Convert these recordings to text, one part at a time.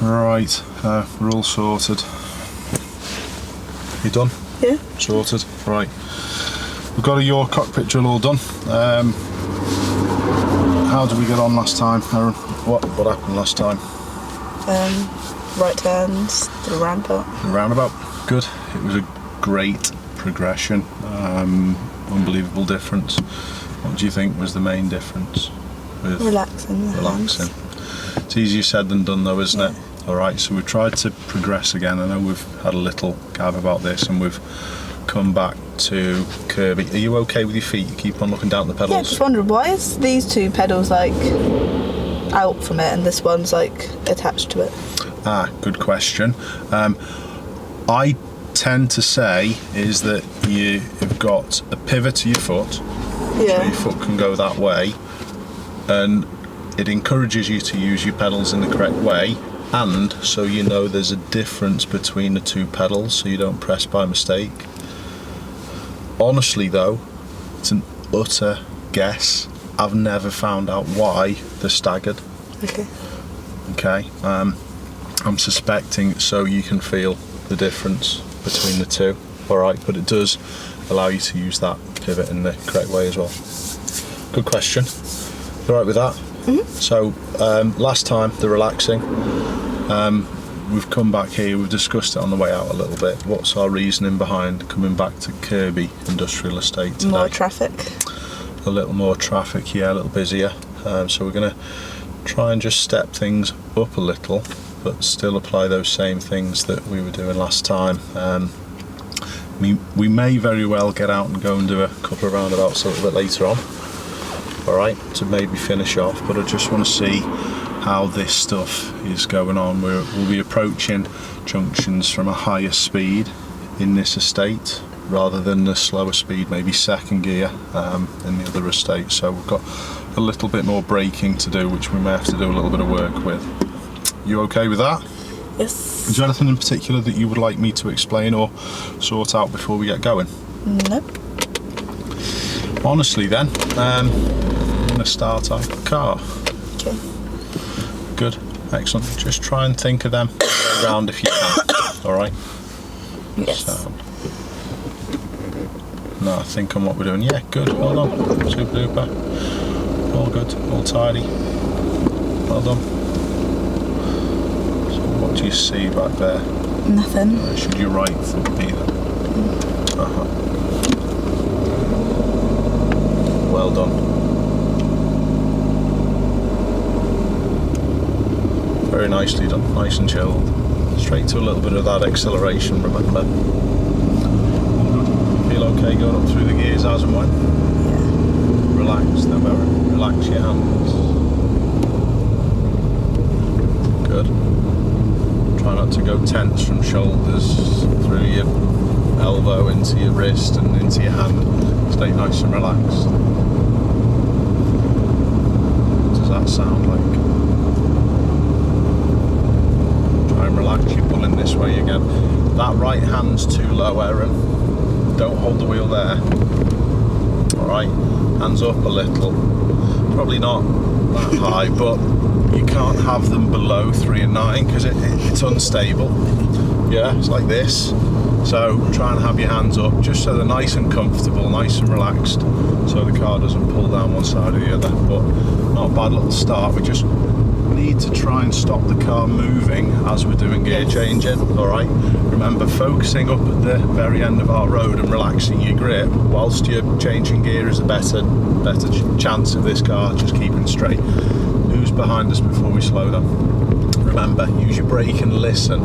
Right, we're all sorted. You done? Yeah. Sorted. Right. We've got your cockpit drill all done. How did we get on last time, Erin? What happened last time? Right turns, the roundabout. The roundabout. Good. It was a great progression. Unbelievable difference. What do you think was the main difference? With relaxing. Relaxing. It's easier said than done though, isn't it? Alright, so we've tried to progress again. I know we've had a little gab about this and we've come back to Kirby. Are you okay with your feet? You keep on looking down at the pedals? Yeah, just wondering, why is these two pedals like out from it and this one's like attached to it? Ah, good question. I tend to say is that you've got a pivot to your foot, so your foot can go that way, and it encourages you to use your pedals in the correct way, and so you know there's a difference between the two pedals so you don't press by mistake. Honestly though, it's an utter guess. I've never found out why they're staggered. Okay. I'm suspecting so you can feel the difference between the two. Alright, but it does allow you to use that pivot in the correct way as well. Good question. Alright with that? Mm-hmm. So last time, the relaxing, we've come back here, we've discussed it on the way out a little bit. What's our reasoning behind coming back to Kirby Industrial Estate today? More traffic. A little more traffic, yeah, a little busier. So we're going to try and just step things up a little, but still apply those same things that we were doing last time. We may very well get out and go and do a couple of roundabouts a little bit later on, alright, to maybe finish off, but I just want to see how this stuff is going on. We'll be approaching junctions from a higher speed in this estate rather than the slower speed, maybe second gear in the other estate, so we've got a little bit more braking to do, which we may have to do a little bit of work with. You okay with that? Yes. Is there anything in particular that you would like me to explain or sort out before we get going? Nope. Honestly then, I'm going to start our car. Okay. Good, excellent. Just try and think of them around if you can, alright? Yes. So, no, think on what we're doing. Yeah, good, well done. Super duper. All good, all tidy. Well done. So what do you see back there? Nothing. Should your right foot be there? Well done. Very nicely done, nice and chilled. Straight to a little bit of that acceleration, remember. Feel okay going up through the gears as and when? Yeah. Relax them, Erin. Relax your hands. Good. Try not to go tense from shoulders through your elbow into your wrist and into your hand. Stay nice and relaxed. What does that sound like? Try and relax, you're pulling this way again. That right hand's too low, Erin. Don't hold the wheel there. Alright, hands up a little. Probably not that high, but you can't have them below 3 and 9 because it's unstable. Yeah, it's like this. So try and have your hands up just so they're nice and comfortable, nice and relaxed, so the car doesn't pull down one side or the other. But not a bad little start. We just need to try and stop the car moving as we're doing gear changing. Alright, remember focusing up at the very end of our road and relaxing your grip whilst you're changing gear is a better chance of this car just keeping straight. Who's behind us before we slow down? Remember, use your brake and listen.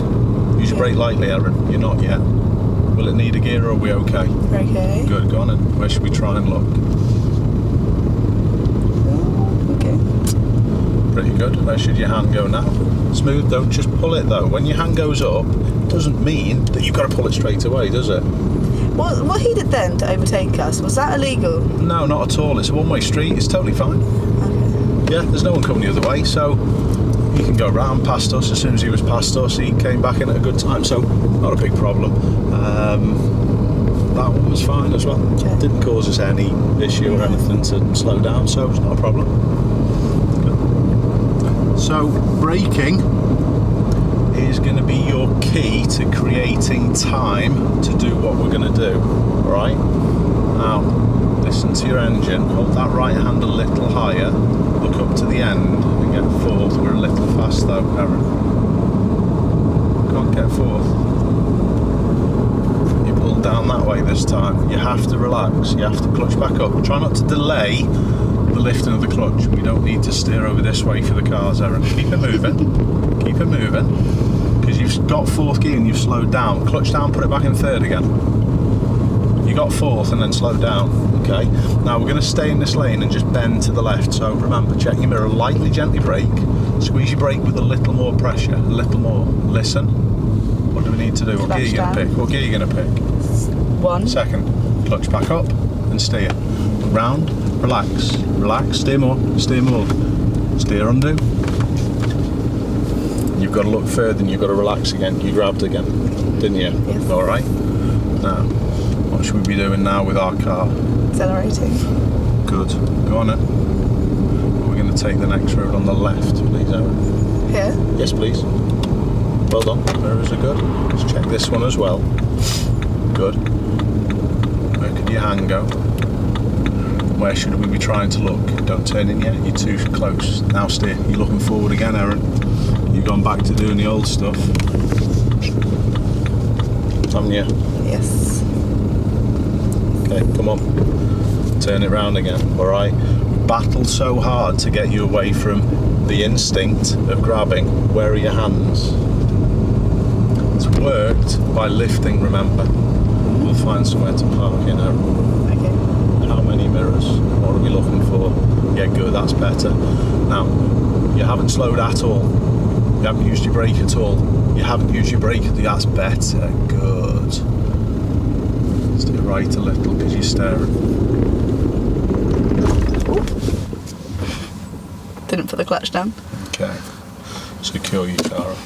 Use your brake lightly, Erin. You're not yet. Will it need a gear or are we okay? Okay. Good, go on then. Where should we try and look? Okay. Pretty good. Where should your hand go now? Smooth, don't just pull it though. When your hand goes up, it doesn't mean that you've got to pull it straight away, does it? What he did then to overtake us, was that illegal? No, not at all. It's a one-way street. It's totally fine. Okay. Yeah, there's no one coming the other way, so he can go round past us. As soon as he was past us, he came back in at a good time, so not a big problem. That one was fine as well. Okay. Didn't cause us any issue or anything to slow down, so it's not a problem. Good. So braking, is going to be your key to creating time to do what we're going to do. Alright? Now, listen to your engine. Hold that right hand a little higher. Look up to the end and get fourth. We're a little fast though, Erin. Can't get fourth. You pull down that way this time. You have to relax. You have to clutch back up. Try not to delay the lifting of the clutch. We don't need to steer over this way for the cars, Erin. Keep it moving. Keep it moving. Because you've got fourth gear and you've slowed down. Clutch down, put it back in third again. You got fourth and then slow down. Okay. Now we're going to stay in this lane and just bend to the left. So remember, check your mirror, lightly, gently brake. Squeeze your brake with a little more pressure, a little more. Listen. What do we need to do? What gear are you going to pick? What gear are you going to pick? 1. Second. Clutch back up and steer. Round. Relax. Relax. Steer more. Steer more. Steer undo. You've got to look further and you've got to relax again. You grabbed again, didn't you? Yes. All right. Now, what should we be doing now with our car? Accelerating. Good. Go on it. We're going to take the next road on the left, please, Erin. Here? Yes, please. Well done. Mirrors are good. Let's check this one as well. Good. Where could your hand go? Where should we be trying to look? Don't turn in yet. You're too close. Now steer. You're looking forward again, Erin. You've gone back to doing the old stuff. Haven't you? Yes. Okay, come on. Turn it round again, alright? Battled so hard to get you away from the instinct of grabbing. Where are your hands? It's worked by lifting, remember. We'll find somewhere to park in, Erin. Okay. How many mirrors? What are we looking for? Yeah, good, that's better. Now, you haven't slowed at all. You haven't used your brake at all. You haven't used your brake. That's better. Good. Stay right a little because you're staring. Ooh. Didn't put the clutch down. Okay. Secure your car up.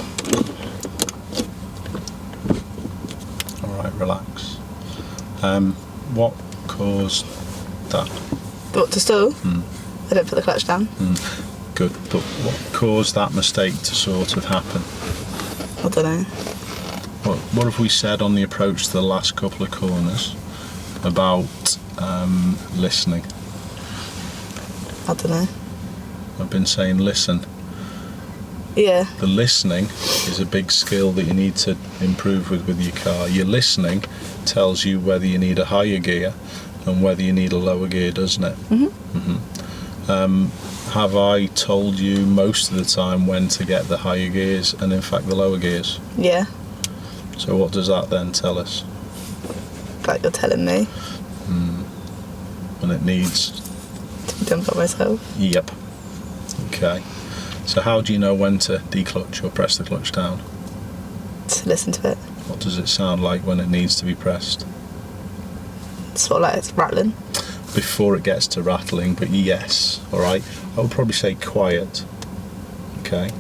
Alright, relax. What caused that? What, to stall? I didn't put the clutch down. Good. But what caused that mistake to sort of happen? I don't know. What have we said on the approach to the last couple of corners about listening? I don't know. I've been saying listen. Yeah. The listening is a big skill that you need to improve with your car. Your listening tells you whether you need a higher gear and whether you need a lower gear, doesn't it? Have I told you most of the time when to get the higher gears and in fact the lower gears? Yeah. So what does that then tell us? Like you're telling me. And it needs... To be done by myself. Yep. Okay. So how do you know when to declutch or press the clutch down? To listen to it. What does it sound like when it needs to be pressed? It's sort of like it's rattling. Before it gets to rattling, but yes, alright? I would probably say quiet. Okay?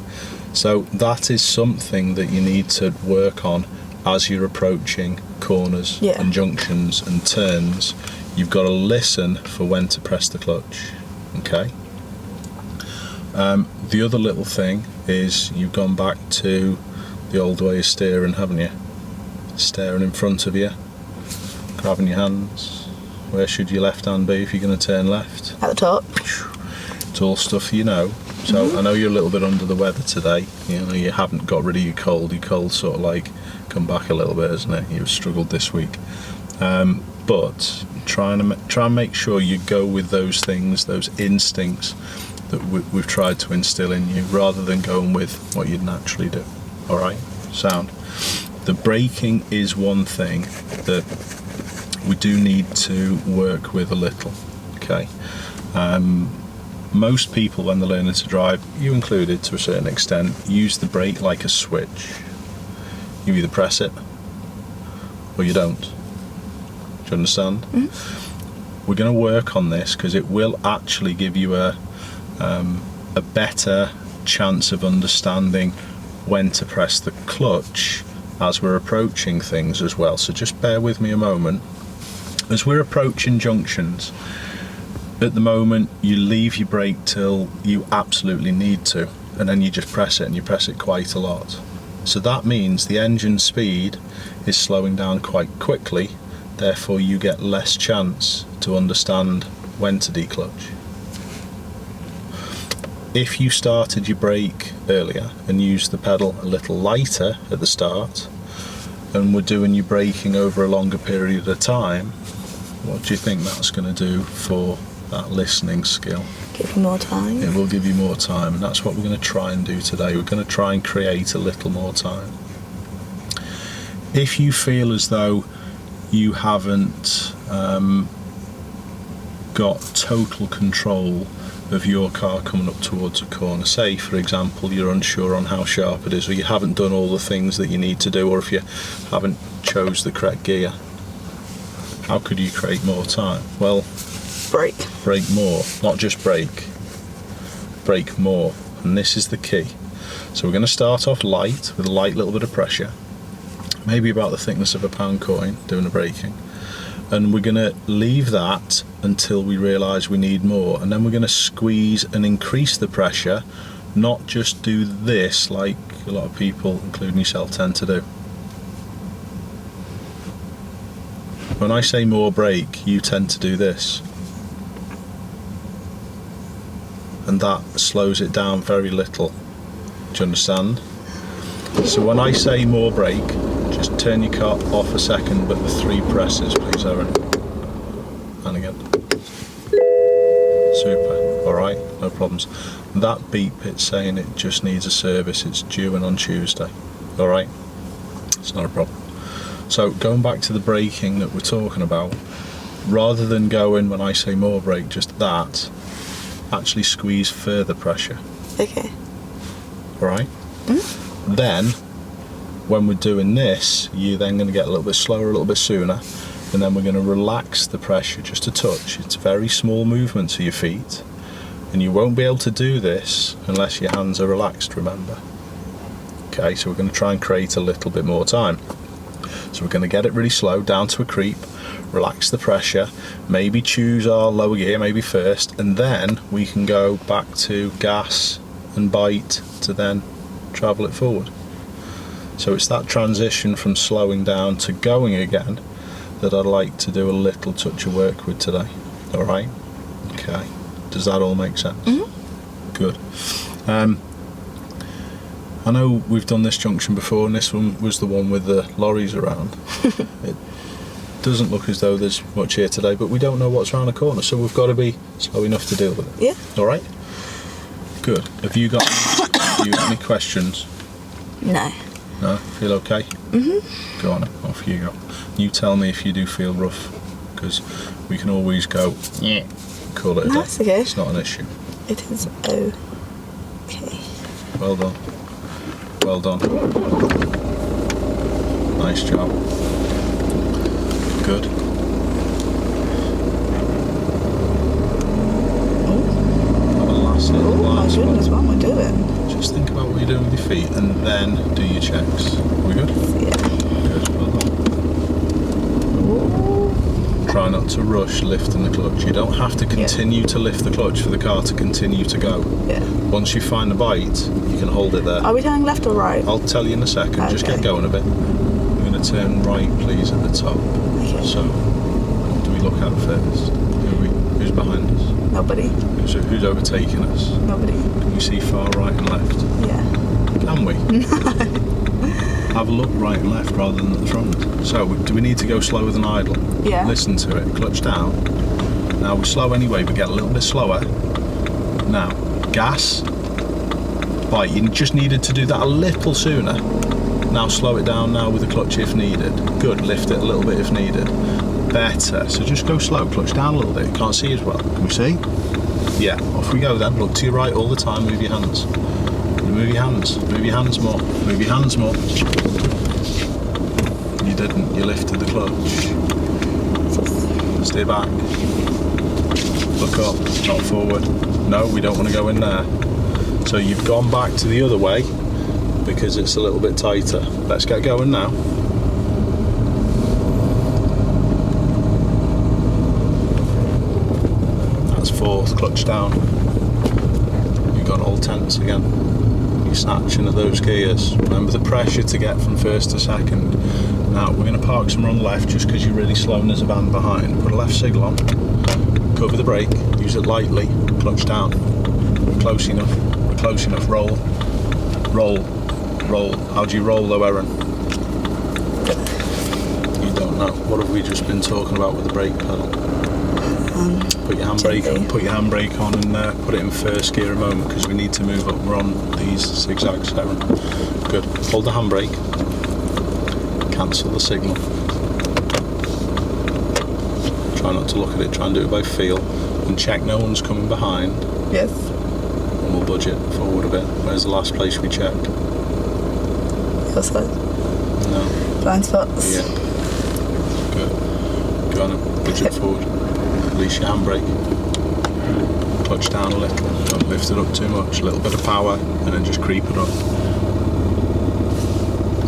So that is something that you need to work on as you're approaching corners and junctions and turns. You've got to listen for when to press the clutch. Okay? The other little thing is you've gone back to the old way of steering, haven't you? Staring in front of you, grabbing your hands. Where should your left hand be if you're going to turn left? At the top. It's all stuff you know. So I know you're a little bit under the weather today. You know, you haven't got rid of your cold. Your cold sort of like come back a little bit, hasn't it? You've struggled this week. But try and make sure you go with those things, those instincts that we've tried to instill in you, rather than going with what you'd naturally do. All right, sound. The braking is one thing that we do need to work with a little. Okay. Most people, when they're learning to drive, you included to a certain extent, use the brake like a switch. You either press it or you don't. Do you understand? We're going to work on this because it will actually give you a better chance of understanding when to press the clutch as we're approaching things as well. So just bear with me a moment. As we're approaching junctions, at the moment you leave your brake till you absolutely need to, and then you just press it, and you press it quite a lot. So that means the engine speed is slowing down quite quickly, therefore you get less chance to understand when to declutch. If you started your brake earlier and used the pedal a little lighter at the start and were doing your braking over a longer period of time, what do you think that's going to do for that listening skill? Give you more time. It will give you more time, and that's what we're going to try and do today. We're going to try and create a little more time. If you feel as though you haven't got total control of your car coming up towards a corner, say for example you're unsure on how sharp it is, or you haven't done all the things that you need to do, or if you haven't chose the correct gear, how could you create more time? Well, brake more, not just brake more, and this is the key. So we're going to start off light with a light little bit of pressure, maybe about the thickness of a pound coin, doing the braking, and we're going to leave that until we realise we need more, and then we're going to squeeze and increase the pressure, not just do this like a lot of people, including yourself, tend to do. When I say more brake, you tend to do this, and that slows it down very little. Do you understand? So when I say more brake, just turn your car off a second, but the 3 presses, please, Erin. And again. Super. Alright, no problems. That beep, it's saying it just needs a service, it's due in on Tuesday. Alright? It's not a problem. So going back to the braking that we're talking about, rather than going when I say more brake, just that, actually squeeze further pressure. Okay. Alright? Mm-hmm. Then, when we're doing this, you're then going to get a little bit slower, a little bit sooner, and then we're going to relax the pressure just a touch. It's very small movements of your feet, and you won't be able to do this unless your hands are relaxed, remember. Okay, so we're going to try and create a little bit more time. So we're going to get it really slow, down to a creep, relax the pressure, maybe choose our lower gear maybe first, and then we can go back to gas and bite to then travel it forward. So it's that transition from slowing down to going again that I'd like to do a little touch of work with today. Alright? Okay. Does that all make sense? Mm-hmm. Good. I know we've done this junction before, and this one was the one with the lorries around. It doesn't look as though there's much here today, but we don't know what's around the corner, so we've got to be slow enough to deal with it. Yeah. Alright? Good. Have you got any questions? No. No? Feel okay? Mm-hmm. Go on, off you go. You tell me if you do feel rough, because we can always go, yeah, call it a day. That's okay. It's not an issue. It is okay. Well done. Well done. Nice job. Good. Have a last little glance. Oh my goodness, what am I doing? Just think about what you're doing with your feet and then do your checks. Are we good? Yeah. Good, well done. Ooh. Try not to rush lifting the clutch. You don't have to continue to lift the clutch for the car to continue to go. Yeah. Once you find the bite, you can hold it there. Are we turning left or right? I'll tell you in a second. Okay. Just get going a bit. We're going to turn right, please, at the top. Okay. So, what do we look at first? Who's behind us? Nobody. Who's overtaking us? Nobody. Can you see far right and left? Yeah. Can we? Have a look right and left rather than at the front. So, do we need to go slower than idle? Yeah. Listen to it, clutch down. Now we're slow anyway, but get a little bit slower. Now, gas, bite. You just needed to do that a little sooner. Now slow it down now with the clutch if needed. Good, lift it a little bit if needed. Better, so just go slow, clutch down a little bit. You can't see as well, can you see? Yeah, off we go then. Look to your right all the time, move your hands. Move your hands, move your hands more, move your hands more. You didn't, you lifted the clutch. Stay back. Look up, not forward. No, we don't want to go in there. So you've gone back to the other way because it's a little bit tighter. Let's get going now. That's fourth, clutch down. You've gone all tense again. You're snatching at those gears. Remember the pressure to get from first to second. Now we're going to park somewhere on the left just because you're really slow and there's a van behind. Put a left signal on, cover the brake, use it lightly, clutch down. Close enough, roll. How do you roll though, Erin? You don't know. What have we just been talking about with the brake pedal? Put your handbrake on and put it in first gear a moment because we need to move up. We're on these zigzags, Erin. Good. Hold the handbrake. Cancel the signal. Try not to look at it, try and do it by feel. And check no one's coming behind. Yes. And we'll budge it forward a bit. Where's the last place we checked? Your side. No. Blind spots. Yeah. Good. Go on and budge it forward. Release your handbrake. Clutch down a little. Don't lift it up too much. A little bit of power and then just creep it up.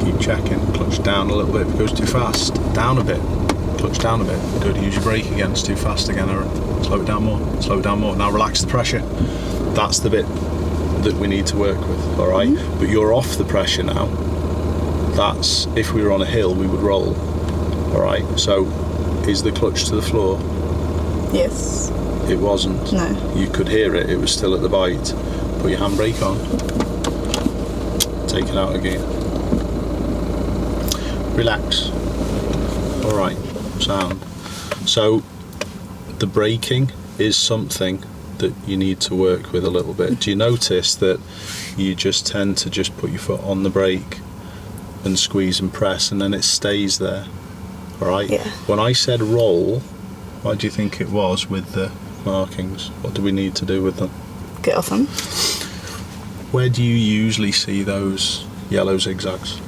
Keep checking. Clutch down a little bit if it goes too fast. Down a bit. Clutch down a bit. Good. Use your brake again. It's too fast again, Erin. Slow it down more. Slow it down more. Now relax the pressure. That's the bit that we need to work with. Alright? Mm-hmm. But you're off the pressure now. That's, if we were on a hill, we would roll. Alright? So, is the clutch to the floor? Yes. It wasn't. No. You could hear it. It was still at the bite. Put your handbrake on. Take it out again. Relax. Alright. Sound. So, the braking is something that you need to work with a little bit. Do you notice that you just tend to just put your foot on the brake and squeeze and press and then it stays there? Alright? Yeah. When I said roll, what do you think it was with the markings? What do we need to do with them? Get off them. Where do you usually see those yellow zigzags?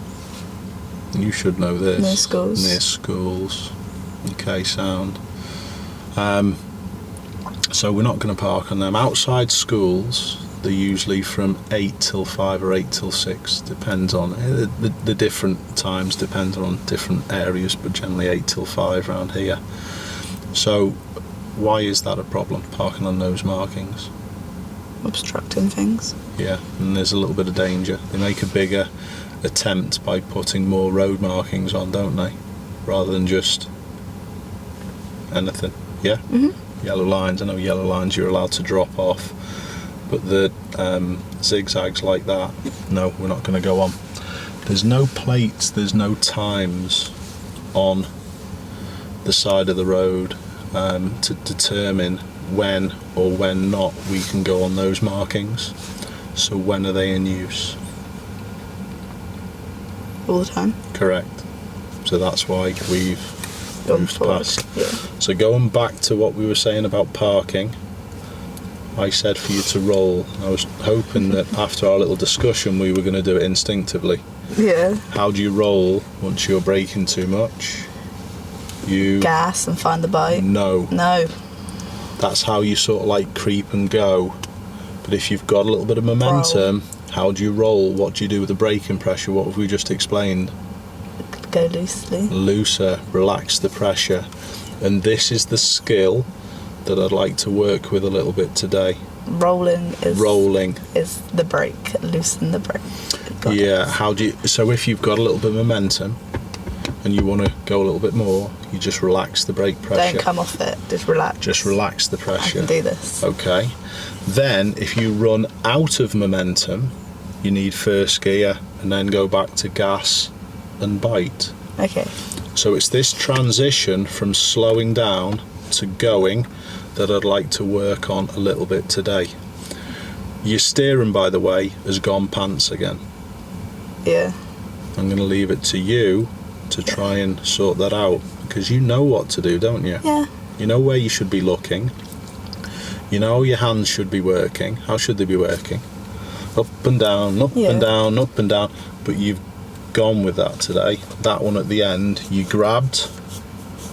You should know this. Near schools. Near schools. Okay, sound. So we're not going to park on them. Outside schools, they're usually from 8 till 5 or 8 till 6. Depends on the different times, depends on different areas, but generally 8 till 5 around here. So why is that a problem, parking on those markings? Obstructing things. Yeah, and there's a little bit of danger. They make a bigger attempt by putting more road markings on, don't they? Rather than just anything. Yeah? Mm-hmm. Yellow lines, I know yellow lines you're allowed to drop off, but the zigzags like that, no, we're not going to go on. There's no plates, there's no times on the side of the road to determine when or when not we can go on those markings. So when are they in use? All the time. Correct. So that's why we've Gone moved forward. past. Yeah. So going back to what we were saying about parking, I said for you to roll. I was hoping that after our little discussion we were going to do it instinctively. Yeah. How do you roll once you're braking too much? You Gas and find the bite. No. No. That's how you sort of like creep and go. But if you've got a little bit of momentum, how do you roll? What do you do with the braking pressure? What have we just explained? Go loosely. Looser, relax the pressure. And this is the skill that I'd like to work with a little bit today. Rolling Rolling. is the brake. Loosen the brake. Got Yeah, it. how do you, so if you've got a little bit of momentum and you want to go a little bit more, you just relax the brake pressure. Don't come off it. Just relax. Just relax the I pressure. can do this. Okay. Then if you run out of momentum, you need first gear and then go back to gas and bite. Okay. So it's this transition from slowing down to going that I'd like to work on a little bit today. Your steering, by the way, has gone pants again. Yeah. I'm going to leave it to you to try and sort that out, because you know what to do, don't you? Yeah. You know where you should be looking. You know how your hands should be working. How should they be working? Up and down, up Yeah. and down, up and down. But you've gone with that today. That one at the end, you grabbed,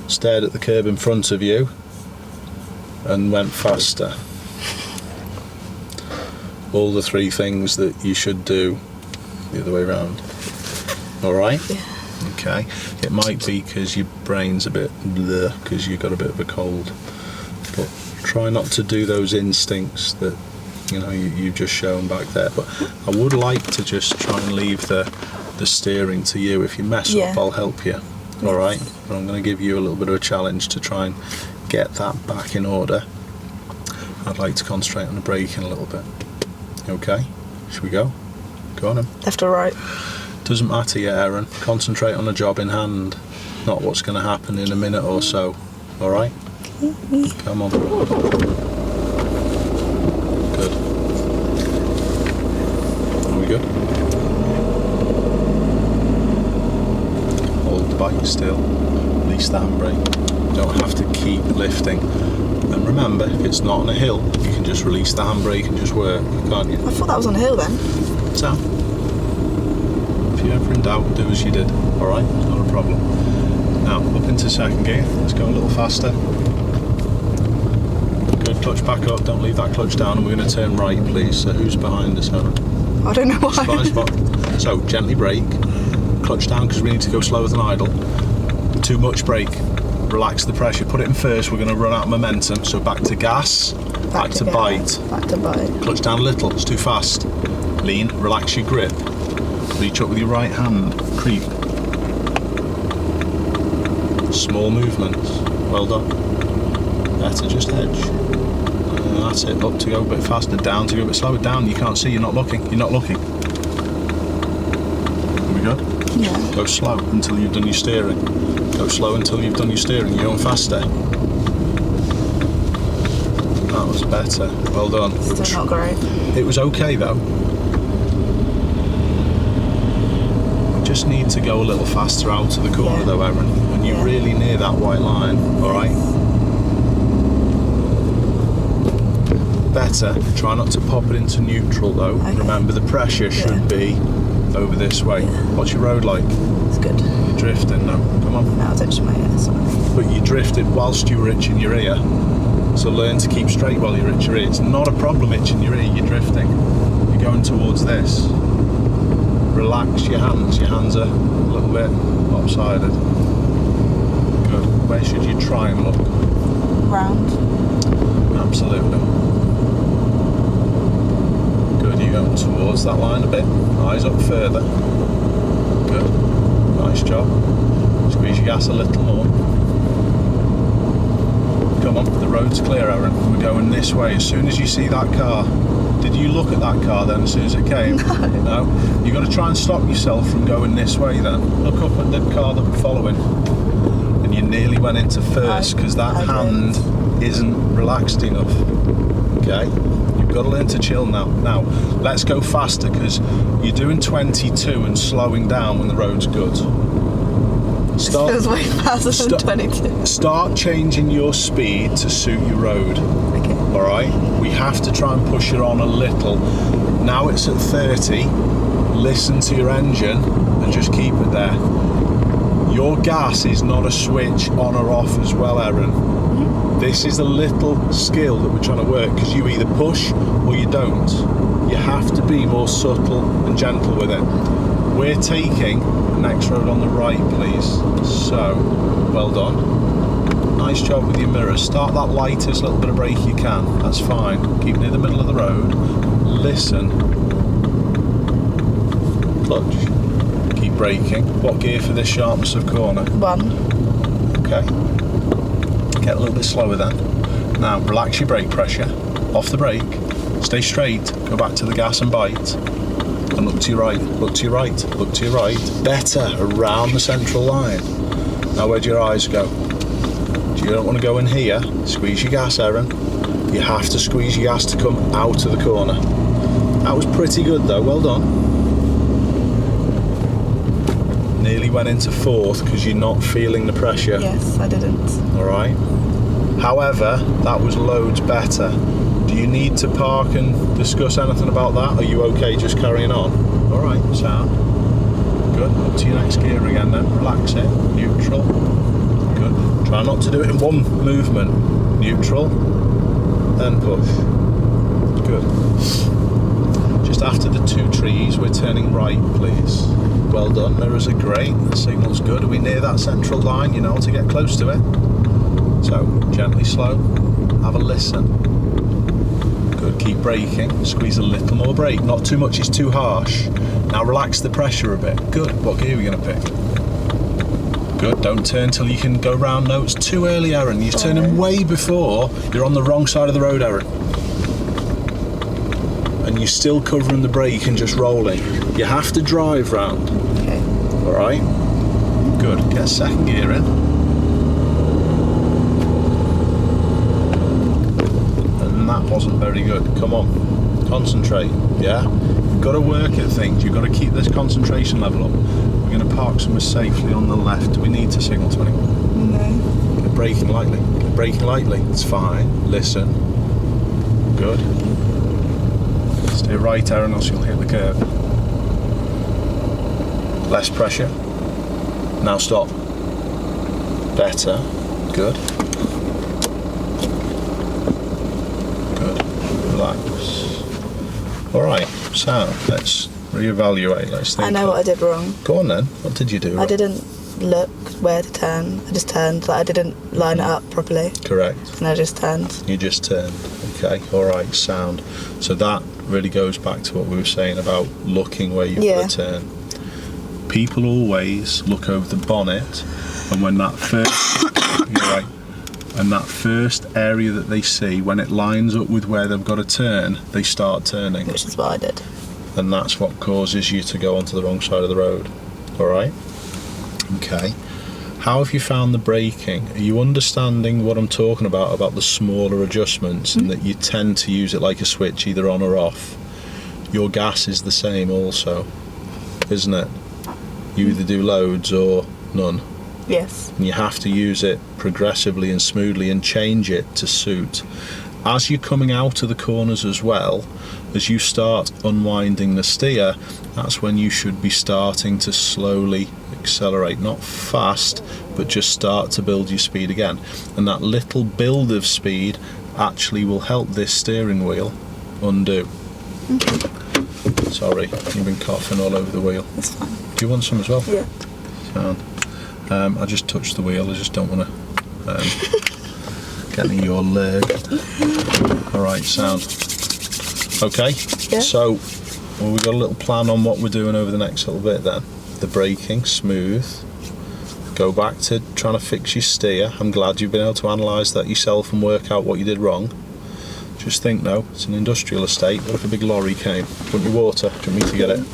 stared at the curb in front of you, and went faster. All the three things that you should do the other way around. Alright? Yeah. Okay. It might be because your brain's a bit bleh, because you've got a bit of a cold. But try not to do those instincts that you know, you've just shown back there. But I would like to just try and leave the steering to you. If you mess up, I'll help you. All right, but I'm going to give you a little bit of a challenge to try and get that back in order. I'd like to concentrate on the braking a little bit. Okay, should we go? Go on then. Left or right? Doesn't matter yet, Erin. Concentrate on the job in hand, not what's going to happen in a minute or so. All right? Come on. Good. Are we good? Hold the bike still. Release the handbrake. You don't have to keep lifting. And remember, if it's not on a hill, you can just release the handbrake and just work, can't you? I thought that was on a hill then. So, if you're ever in doubt, do as you did. Alright, it's not a problem. Now, up into second gear. Let's go a little faster. Good, clutch back up. Don't leave that clutch down. And we're going to turn right, please. So who's behind us, Erin? I don't know why. Blind spot. So, gently brake. Clutch down because we need to go slower than idle. Too much brake. Relax the pressure. Put it in first. We're going to run out of momentum. So back to gas. Back to bite. Back to bite. Clutch down a little. It's too fast. Lean. Relax your grip. Reach up with your right hand. Creep. Small movements. Well done. Better, just edge. That's it. Up to go a bit faster. Down to go a bit slower. Down. You can't see. You're not looking. You're not looking. Are we good? Yeah. Go slow until you've done your steering. Go slow until you've done your steering. You're going faster. That was better. Well done. Still not great. It was okay though. We just need to go a little faster out of the corner though, Erin. When you're really near that white line, alright? Better. Try not to pop it into neutral though. Okay. Remember the pressure should be over this way. What's your road like? It's good. You're drifting now. Come on. Now it's itching my ear, sorry. But you drifted whilst you were itching your ear. So learn to keep straight while you're itching your ear. It's not a problem itching your ear, you're drifting. You're going towards this. Relax your hands. Your hands are a little bit lopsided. Good. Where should you try and look? Round. Absolutely. Good, you're going towards that line a bit. Eyes up further. Good. Nice job. Squeeze your gas a little more. Come on, the road's clear, Erin. We're going this way. As soon as you see that car, did you look at that car then as soon as it came? No. You've got to try and stop yourself from going this way then. Look up at the car that we're following. And you nearly went into first because that hand isn't relaxed enough. Okay? You've got to learn to chill now. Now, let's go faster because you're doing 22 and slowing down when the road's good. It feels way faster than 22. Start changing your speed to suit your road. Okay. Alright? We have to try and push it on a little. Now it's at 30. Listen to your engine and just keep it there. Your gas is not a switch on or off as well, Erin. This is a little skill that we're trying to work because you either push or you don't. You have to be more subtle and gentle with it. We're taking the next road on the right, please. So, well done. Nice job with your mirrors. Start that lightest little bit of brake you can. That's fine. Keep near the middle of the road. Listen. Clutch. Keep braking. What gear for this sharpness of corner? 1. Okay. Get a little bit slower then. Now, relax your brake pressure. Off the brake. Stay straight. Go back to the gas and bite. And look to your right, look to your right, look to your right. Better, around the central line. Now where do your eyes go? You don't want to go in here. Squeeze your gas, Erin. You have to squeeze your gas to come out of the corner. That was pretty good though, well done. Nearly went into fourth because you're not feeling the pressure. Yes, I didn't. Alright. However, that was loads better. Do you need to park and discuss anything about that? Are you okay just carrying on? Alright, sound. Good. Up to your next gear again then. Relax it. Neutral. Good. Try not to do it in one movement. Neutral. Then push. Good. Just after the 2 trees, we're turning right, please. Well done. Mirrors are great. The signal's good. Are we near that central line? You know how to get close to it. So, gently slow. Have a listen. Good, keep braking. Squeeze a little more brake. Not too much, it's too harsh. Now relax the pressure a bit. Good, what gear are we going to pick? Good, don't turn till you can go round. No, it's too early, Erin. You're turning way before. You're on the wrong side of the road, Erin. And you're still covering the brake and just rolling. You have to drive round. Okay. All right. Good. Get second gear in. And that wasn't very good. Come on. Concentrate. Yeah. You've got to work at things. You've got to keep this concentration level up. We're going to park somewhere safely on the left. Do we need to signal to anyone? No. Get braking lightly. Get braking lightly. It's fine. Listen. Good. Stay right, Erin, else you'll hit the curb. Less pressure. Now stop. Better. Good. Good. Relax. Alright, so let's reevaluate. Let's think. I know what I did wrong. Go on then. What did you do wrong? I didn't look where to turn. I just turned. Like, I didn't line it up properly. Correct. And I just turned. You just turned. Okay, alright, sound. So that really goes back to what we were saying about looking where you've got to turn. People always look over the bonnet, and when that first you're right, and that first area that they see, when it lines up with where they've got to turn, they start turning. Which is what I did. And that's what causes you to go onto the wrong side of the road. Alright? Okay. How have you found the braking? Are you understanding what I'm talking about the smaller adjustments, and that you tend to use it like a switch, either on or off? Your gas is the same also, isn't it? You either do loads or none. Yes. And you have to use it progressively and smoothly and change it to suit. As you're coming out of the corners as well, as you start unwinding the steer, that's when you should be starting to slowly accelerate, not fast, but just start to build your speed again. And that little build of speed actually will help this steering wheel undo. Sorry, you've been coughing all over the wheel. That's fine. Do you want some as well? Yeah. I just touched the wheel, I just don't want to get in your leg. Alright, sound. Okay, Yeah. So well, we've got a little plan on what we're doing over the next little bit then. The braking, smooth. Go back to trying to fix your steer. I'm glad you've been able to analyse that yourself and work out what you did wrong. Just think though, it's an industrial estate. What if a big lorry came? Want your water? Do you want me to get it?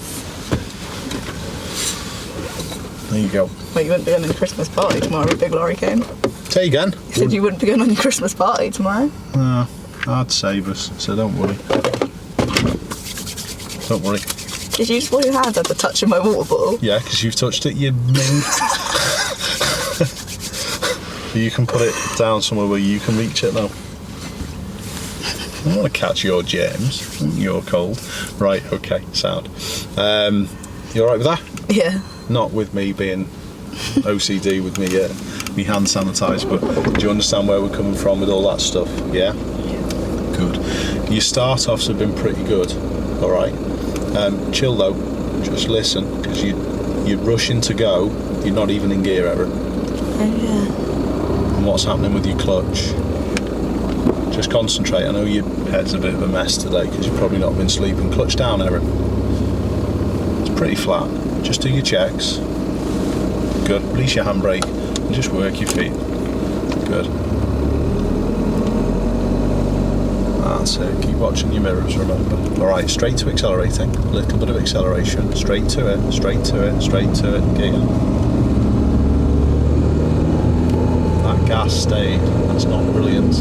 There you go. Well, you wouldn't be going on your Christmas party tomorrow if a big lorry came. Say again? You said you wouldn't be going on your Christmas party tomorrow. No, I'd save us, so don't worry. Don't worry. Did you just wash your hands after touching my water bottle? Yeah, because you've touched it, you mink. You can put it down somewhere where you can reach it now. I don't want to catch your germs. You're cold. Right, okay, sound. You alright with that? Yeah. Not with me being OCD with me hand sanitizer, but do you understand where we're coming from with all that stuff? Yeah? Good. Your start-offs have been pretty good, alright? Chill though, just listen, because you're rushing to go, you're not even in gear, Erin. Oh yeah. And what's happening with your clutch? Just concentrate. I know your head's a bit of a mess today because you've probably not been sleeping. Clutch down, Erin. It's pretty flat. Just do your checks. Good. Release your handbrake and just work your feet. Good. That's it. Keep watching your mirrors, remember. Alright, straight to accelerating. A little bit of acceleration. Straight to it, straight to it, straight to it. Gear. That gas stayed. That's not brilliant.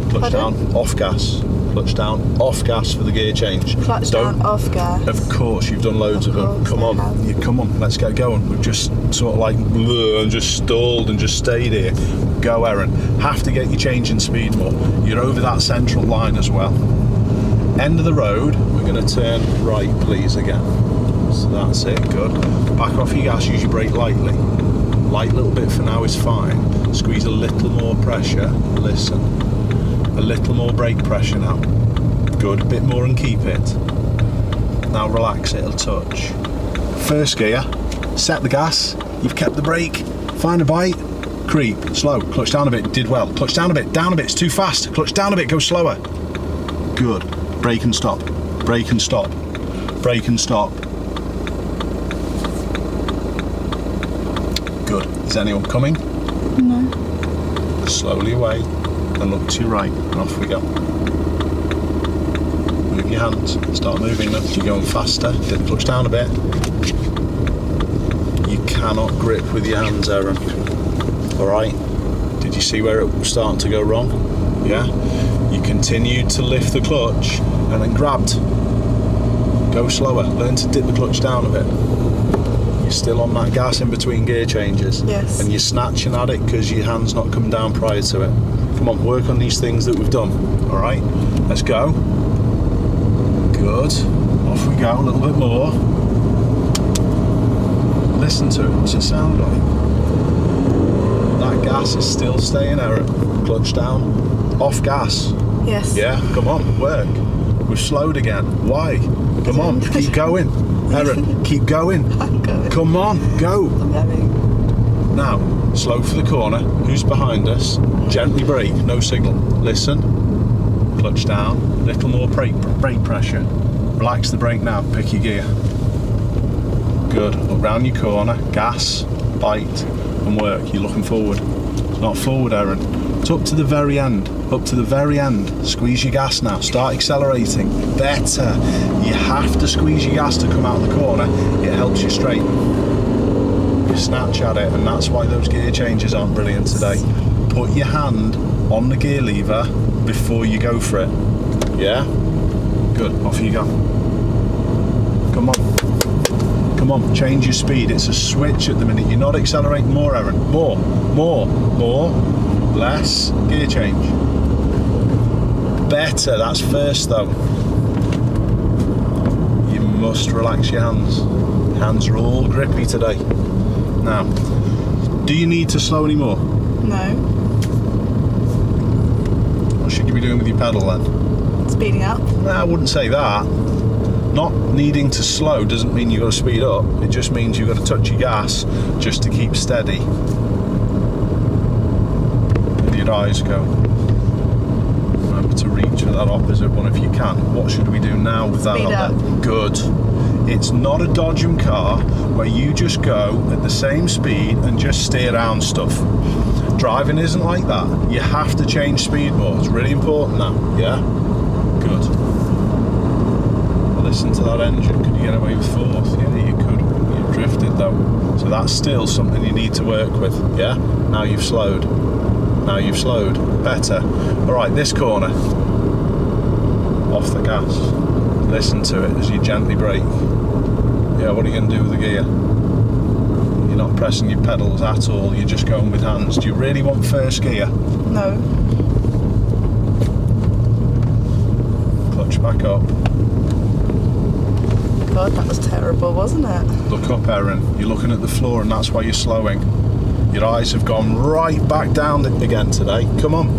Clutch down, off gas. Clutch down, off gas for the gear change. Clutch down, off gas. Of course, you've done loads of them. Come on, come on, let's get going. We've just sort of like and just stalled and just stayed here. Go, Erin. Have to get you changing speed more. You're over that central line as well. End of the road, we're going to turn right, please, again. So that's it, good. Back off your gas, use your brake lightly. Light little bit for now is fine. Squeeze a little more pressure. Listen. A little more brake pressure now. Good, a bit more and keep it. Now relax it a touch. First gear, set the gas, you've kept the brake, find a bite, creep, slow, clutch down a bit, did well. Clutch down a bit, it's too fast. Clutch down a bit, go slower. Good. Brake and stop. Brake and stop. Brake and stop. Good. Is anyone coming? No. Slowly away and look to your right and off we go. Move your hands. Start moving them. You're going faster. Dip the clutch down a bit. You cannot grip with your hands, Erin. Alright? Did you see where it was starting to go wrong? Yeah? You continued to lift the clutch and then grabbed. Go slower. Learn to dip the clutch down a bit. You're still on that gas in between gear changes. Yes. And you're snatching at it because your hand's not come down prior to it. Come on, work on these things that we've done. Alright? Let's go. Good. Off we go. A little bit more. Listen to it. What's it sound like? That gas is still staying, Erin. Clutch down. Off gas. Yes. Yeah, come on, work. We've slowed again. Why? Come on, keep going. Erin, keep going. I'm going. Come on, go. I'm going. Now, slow for the corner. Who's behind us? Gently brake, no signal. Listen. Clutch down. Little more brake pressure. Relax the brake now. Pick your gear. Good. Look round your corner. Gas, bite, and work. You're looking forward. It's not forward, Erin. It's up to the very end. Up to the very end. Squeeze your gas now. Start accelerating. Better. You have to squeeze your gas to come out of the corner. It helps you straight. You snatch at it, and that's why those gear changes aren't brilliant today. Put your hand on the gear lever before you go for it. Yeah? Good. Off you go. Come on. Come on. Change your speed. It's a switch at the minute. You're not accelerating more, Erin. More. Less. Gear change. Better. That's first though. You must relax your hands. Your hands are all grippy today. Now, do you need to slow any more? No. What should you be doing with your pedal then? Speeding up. No, I wouldn't say that. Not needing to slow doesn't mean you've got to speed up. It just means you've got to touch your gas just to keep steady. Where do your eyes go? Remember to reach for that opposite one if you can. What should we do now with that Speed on there? Good. It's not a Dodgem car where you just go at the same speed and just steer around stuff. Driving isn't like that. You have to change speed more. It's really important now. Yeah? Good. Listen to that engine. Could you get away with fourth? Yeah, you could. You've drifted though. So that's still something you need to work with. Yeah? Now you've slowed. Now you've slowed. Better. Alright, this corner. Off the gas. Listen to it as you gently brake. Yeah, what are you going to do with the gear? You're not pressing your pedals at all. You're just going with hands. Do you really want first gear? No. Clutch back up. God, that was terrible, wasn't it? Look up, Erin. You're looking at the floor and that's why you're slowing. Your eyes have gone right back down again today. Come on.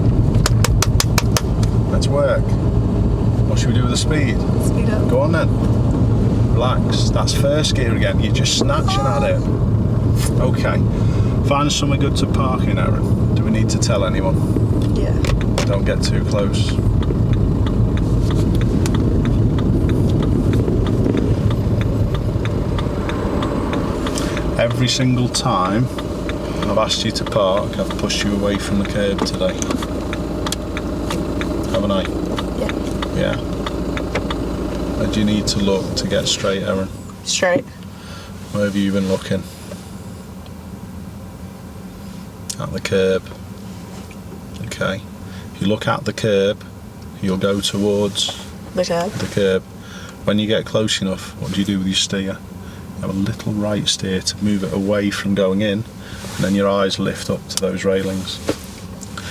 Let's work. What should we do with the speed? Speed up. Go on then. Relax. That's first gear again. You're just snatching at it. Okay. Find somewhere good to park in, Erin. Do we need to tell anyone? Yeah. Don't get too close. Every single time I've asked you to park, I've pushed you away from the curb today. Haven't I? Yeah. Yeah. Where do you need to look to get straight, Erin? Straight. Where have you been looking? At the curb. Okay. If you look at the curb, you'll go towards The curb. the curb. When you get close enough, what do you do with your steer? You have a little right steer to move it away from going in, and then your eyes lift up to those railings.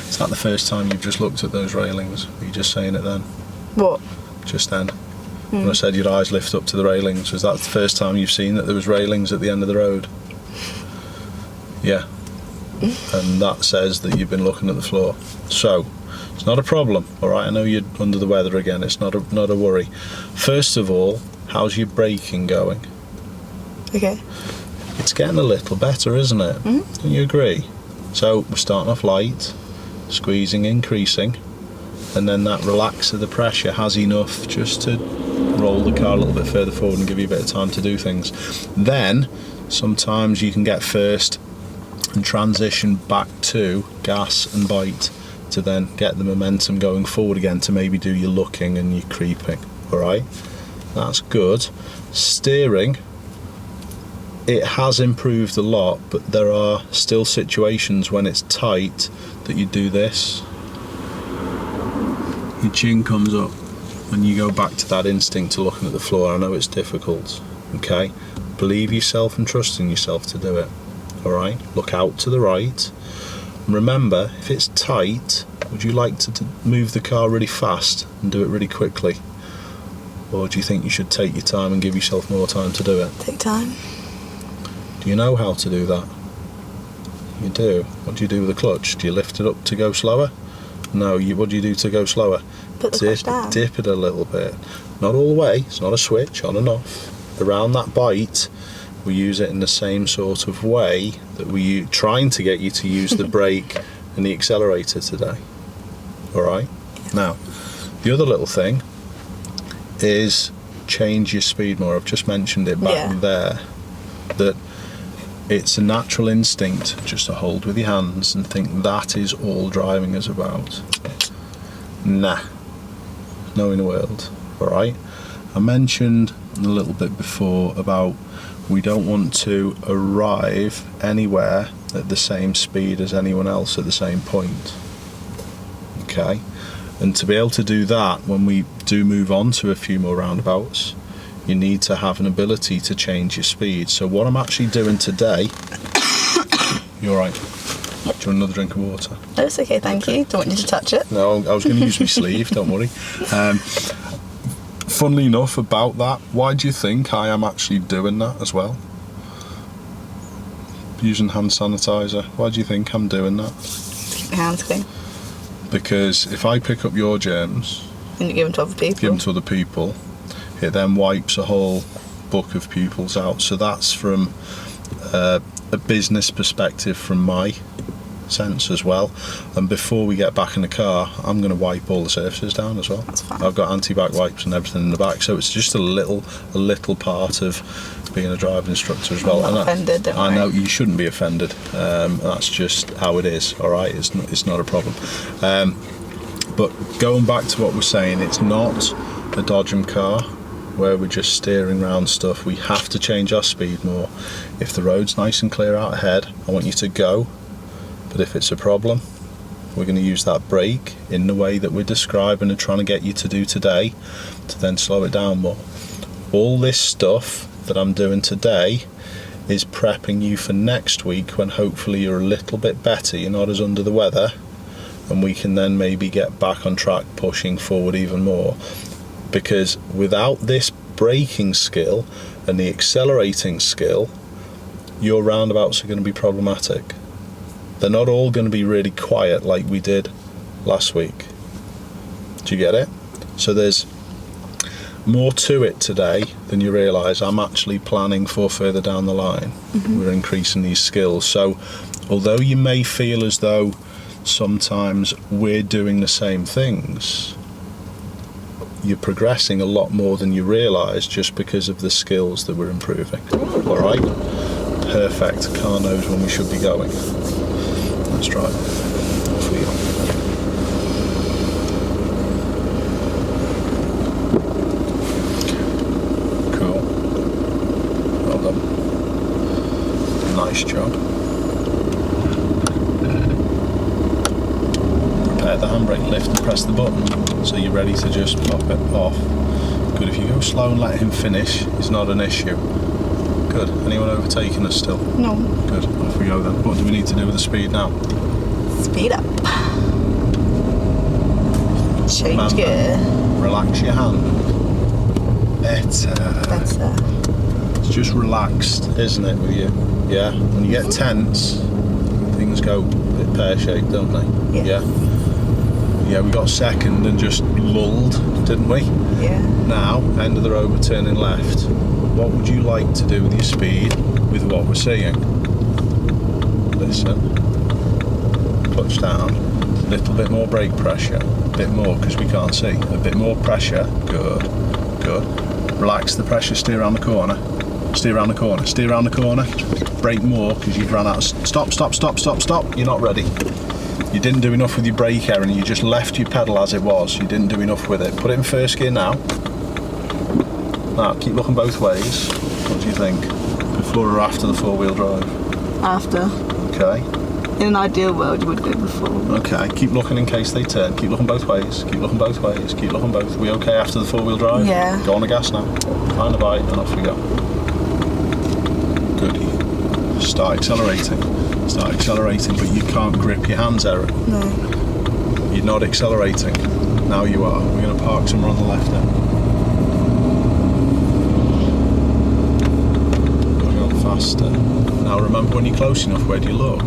Is that the first time you've just looked at those railings? Were you just saying it then? What? Just then? When I said your eyes lift up to the railings, was that the first time you've seen that there was railings at the end of the road? Yeah. And that says that you've been looking at the floor. So, it's not a problem, alright? I know you're under the weather again, it's not a worry. First of all, how's your braking going? Okay. It's getting a little better, isn't it? Don't you agree? So we're starting off light, squeezing, increasing, and then that relax of the pressure has enough just to roll the car a little bit further forward and give you a bit of time to do things. Then sometimes you can get first and transition back to gas and bite to then get the momentum going forward again to maybe do your looking and your creeping. Alright, that's good. Steering, it has improved a lot, but there are still situations when it's tight that you do this. Your chin comes up and you go back to that instinct to looking at the floor. I know it's difficult, okay? Believe yourself and trust in yourself to do it, alright? Look out to the right. Remember, if it's tight, would you like to move the car really fast and do it really quickly? Or do you think you should take your time and give yourself more time to do it? Take time. Do you know how to do that? You do. What do you do with the clutch? Do you lift it up to go slower? No, what do you do to go slower? Put the clutch down. Dip it a little bit. Not all the way, it's not a switch, on and off. Around that bite, we use it in the same sort of way that we trying to get you to use the brake and the accelerator today. Alright? Now, the other little thing is change your speed more. I've just mentioned it back there, that it's a natural instinct just to hold with your hands and think that is all driving is about. Nah, no in the world. Alright? I mentioned a little bit before about we don't want to arrive anywhere at the same speed as anyone else at the same point. Okay? And to be able to do that, when we do move on to a few more roundabouts, you need to have an ability to change your speed. So what I'm actually doing today... You alright? Do you want another drink of water? No, it's okay, thank you. Don't want you to touch it. No, I was going to use my sleeve, don't worry. Funnily enough about that, why do you think I am actually doing that as well? Using hand sanitizer. Why do you think I'm doing that? Keep your hands clean. Because if I pick up your germs and you give them to other people, it then wipes a whole book of pupils out. So that's from a business perspective from my sense as well. And before we get back in the car, I'm going to wipe all the surfaces down as well. That's fine. I've got anti-bac wipes and everything in the back, so it's just a little part of being a driving instructor as well. I'm not offended, don't worry. I know you shouldn't be offended. That's just how it is. All right, it's not a problem. But going back to what we're saying, it's not a Dodgem car where we're just steering around stuff. We have to change our speed more. If the road's nice and clear out ahead, I want you to go. But if it's a problem, we're going to use that brake in the way that we're describing and trying to get you to do today to then slow it down more. All this stuff that I'm doing today is prepping you for next week when hopefully you're a little bit better, you're not as under the weather, and we can then maybe get back on track pushing forward even more. Because without this braking skill and the accelerating skill, your roundabouts are going to be problematic. They're not all going to be really quiet like we did last week. Do you get it? So there's more to it today than you realise. I'm actually planning for further down the line. We're increasing these skills. So although you may feel as though sometimes we're doing the same things, you're progressing a lot more than you realise just because of the skills that we're improving. Alright? Perfect. Car knows when we should be going. Let's try it. Off we go. Cool. Well done. Nice job. Prepare the handbrake, lift and press the button so you're ready to just pop it off. Good. If you go slow and let him finish, it's not an issue. Good. Anyone overtaking us still? No. Good. Off we go then. What do we need to do with the speed now? Speed up. Change gear. Relax your hand. Better. It's just relaxed, isn't it, with you? Yeah? When you get tense, things go a bit pear-shaped, don't they? Yeah. Yeah, we got second and just lulled, didn't we? Yeah. Now, end of the road, we're turning left. What would you like to do with your speed with what we're seeing? Listen. Clutch down. Little bit more brake pressure. A bit more, because we can't see. A bit more pressure. Good. Good. Relax the pressure, steer around the corner. Steer around the corner. Steer around the corner. Brake more, because you've run out of... Stop, stop, stop, stop, stop. You're not ready. You didn't do enough with your brake, Erin. You just left your pedal as it was. You didn't do enough with it. Put it in first gear now. Now, keep looking both ways. What do you think? Before or after the four-wheel drive? After. Okay. In an ideal world, you would go before. Okay, keep looking in case they turn. Keep looking both ways. Keep looking both ways. Keep looking both. Are we okay after the four-wheel drive? Yeah. Go on the gas now. Find the bite and off we go. Good. Start accelerating. Start accelerating, but you can't grip your hands, Erin. No. You're not accelerating. Now you are. We're going to park somewhere on the left now. Going on faster. Now remember, when you're close enough, where do you look?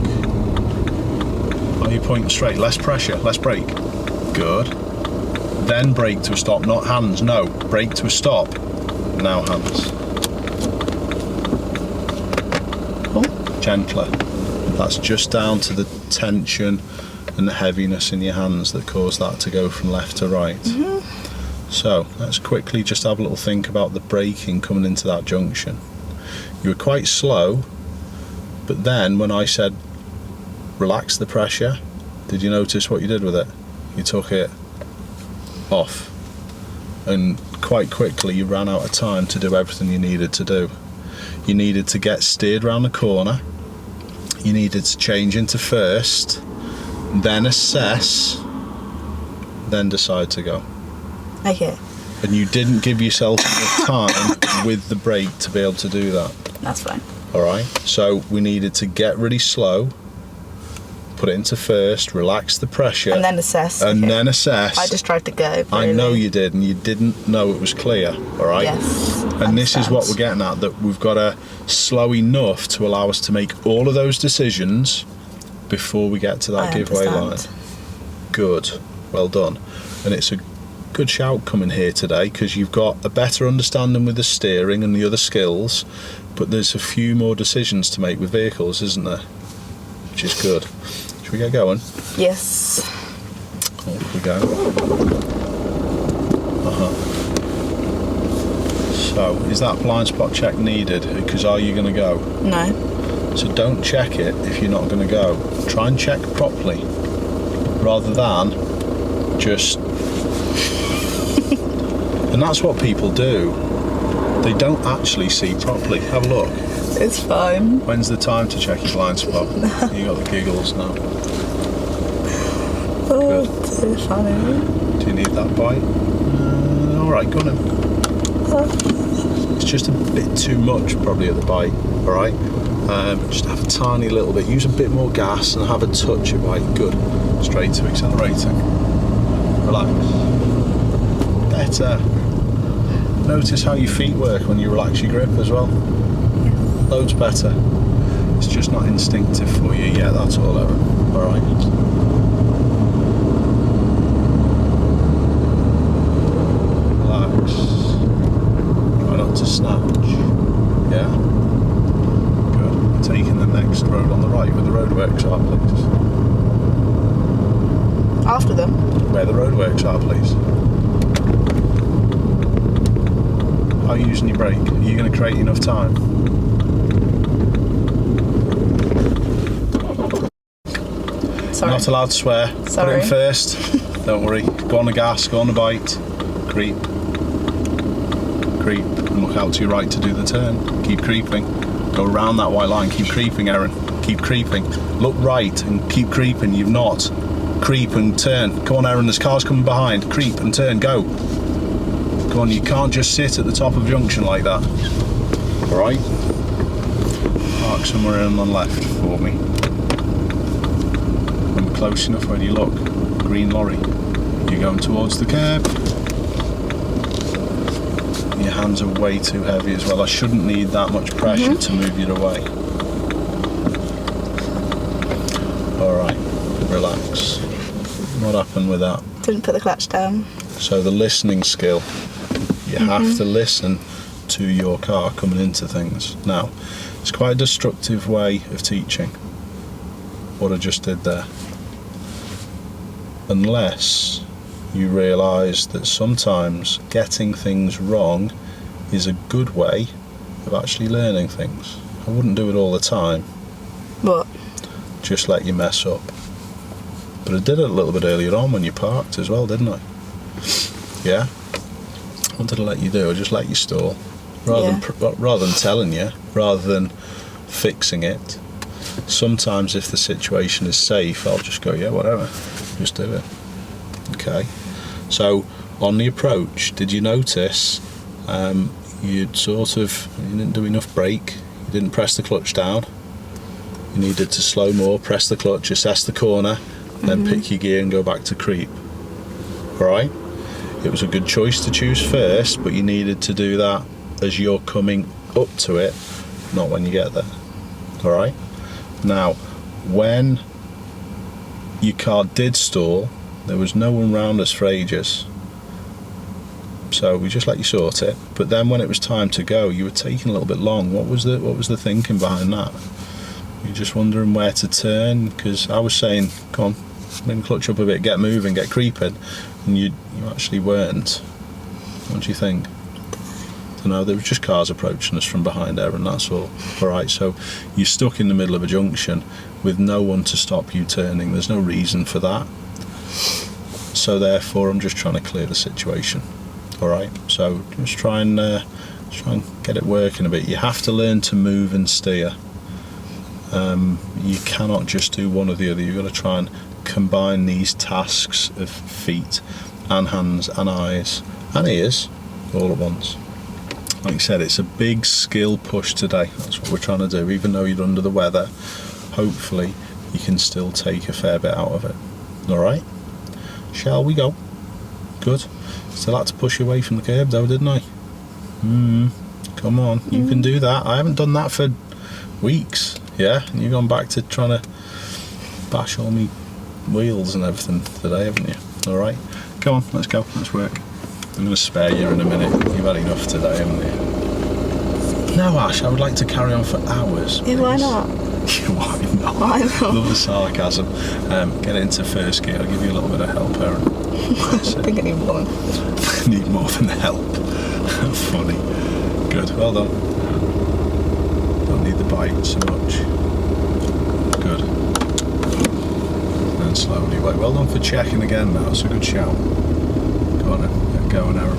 Are you pointing straight? Less pressure, less brake. Good. Then brake to a stop, not hands. No, brake to a stop. Now hands. Oh, gentler. That's just down to the tension and the heaviness in your hands that cause that to go from left to right. So let's quickly just have a little think about the braking coming into that junction. You were quite slow, but then when I said relax the pressure, did you notice what you did with it? You took it off, and quite quickly you ran out of time to do everything you needed to do. You needed to get steered round the corner, you needed to change into first, then assess, then decide to go. Okay. And you didn't give yourself enough time with the brake to be able to do that. That's fine. Alright, so we needed to get really slow, put it into first, relax the pressure, And then assess. and Okay. then assess. I just tried to go. I know you did, and you didn't know it was clear, alright? Yes. And this is what understand. we're getting at, that we've got to slow enough to allow us to make all of those decisions before we get to that I giveaway line. understand. Good, well done. And it's a good shout coming here today, because you've got a better understanding with the steering and the other skills, but there's a few more decisions to make with vehicles, isn't there? Which is good. Should we get going? Yes. Off we go. So, is that blind spot check needed? Because are you going to go? No. So don't check it if you're not going to go. Try and check properly, rather than just... And that's what people do. They don't actually see properly. Have a look. It's fine. When's the time to check your blind spot? You got the giggles now. Oh, Good. it's funny. Do you need that bite? Alright, go on then. It's just a bit too much probably at the bite, alright? Just have a tiny little bit. Use a bit more gas and have a touch of bite. Good. Straight to accelerating. Relax. Better. Notice how your feet work when you relax your grip as well. Loads better. It's just not instinctive for you yet, that's all, Erin. Alright. Relax. Try not to snatch. Yeah? Good. We're taking the next road on the right where the roadworks are, please. After them. Where the roadworks are, please. How are you using your brake? Are you going to create enough time? Sorry. Not allowed to swear. Sorry. Put it in first. Don't worry. Go on the gas, go on the bite. Creep. Creep. And look out to your right to do the turn. Keep creeping. Go around that white line. Keep creeping, Erin. Keep creeping. Look right and keep creeping. You've not. Creep and turn. Come on, Erin. There's cars coming behind. Creep and turn. Go. Come on, you can't just sit at the top of junction like that. Alright? Park somewhere on the left for me. When we're close enough, where do you look? Green lorry. You're going towards the curb. Your hands are way too heavy as well. I shouldn't need that much pressure to move you away. Alright, relax. What happened with that? Didn't put the clutch down. So the listening skill. You have to listen to your car coming into things. Now, it's quite a destructive way of teaching, what I just did there. unless you realise that sometimes getting things wrong is a good way of actually learning things. I wouldn't do it all the time. What? Just let you mess up. But I did it a little bit earlier on when you parked as well, didn't I? Yeah? What did I let you do? I just let you stall. Rather than telling you, rather than fixing it. Sometimes if the situation is safe, I'll just go, yeah, whatever. Just do it. Okay. So on the approach, did you notice you didn't do enough brake, you didn't press the clutch down, you needed to slow more, press the clutch, assess the corner, then pick your gear and go back to creep. Alright? It was a good choice to choose first, but you needed to do that as you're coming up to it, not when you get there. Alright? Now, when your car did stall, there was no one round us for ages. So we just let you sort it. But then when it was time to go, you were taking a little bit long. What was the thinking behind that? You're just wondering where to turn, because I was saying, come on, then clutch up a bit, get moving, get creeping, and you actually weren't. What do you think? I don't know, there was just cars approaching us from behind Erin, that's all. Alright, so you're stuck in the middle of a junction with no one to stop you turning. There's no reason for that. So therefore I'm just trying to clear the situation. Alright, so just try and get it working a bit. You have to learn to move and steer. You cannot just do one or the other. You've got to try and combine these tasks of feet and hands and eyes and ears all at once. Like I said, it's a big skill push today. That's what we're trying to do. Even though you're under the weather, hopefully you can still take a fair bit out of it. Alright? Shall we go? Good. Still had to push you away from the curb though, didn't I? Come on, you can do that. I haven't done that for weeks. Yeah? And you've gone back to trying to bash all me wheels and everything today, haven't you? Alright? Come on, let's go. Let's work. I'm going to spare you in a minute. You've had enough today, haven't you? No, Ash, I would like to carry on for hours. Yeah, why not? Why not? Why not? Love the sarcasm. Get into first gear. I'll give you a little bit of help, Erin. I think I need more. Need more than help. Funny. Good. Well done. Don't need the bite so much. Good. And slowly. Right, well done for checking again now. It's a good shout. Go on then. Get going, Erin.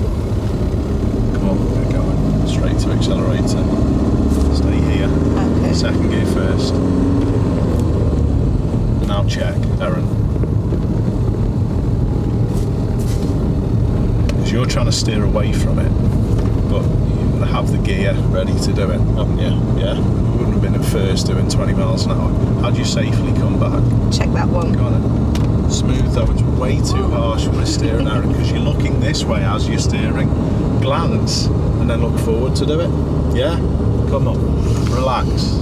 Come on, get going. Straight to accelerator. Stay here. Okay. Second gear first. Now check, Erin. Because you're trying to steer away from it, but you've got to have the gear ready to do it, haven't you? Yeah? You wouldn't have been at first doing 20 miles an hour. How'd you safely come back? Check that one. Go on then. Smooth though, it's way too harsh when it's steering, Erin, because you're looking this way as you're steering. Glance and then look forward to do it. Yeah? Come on, relax.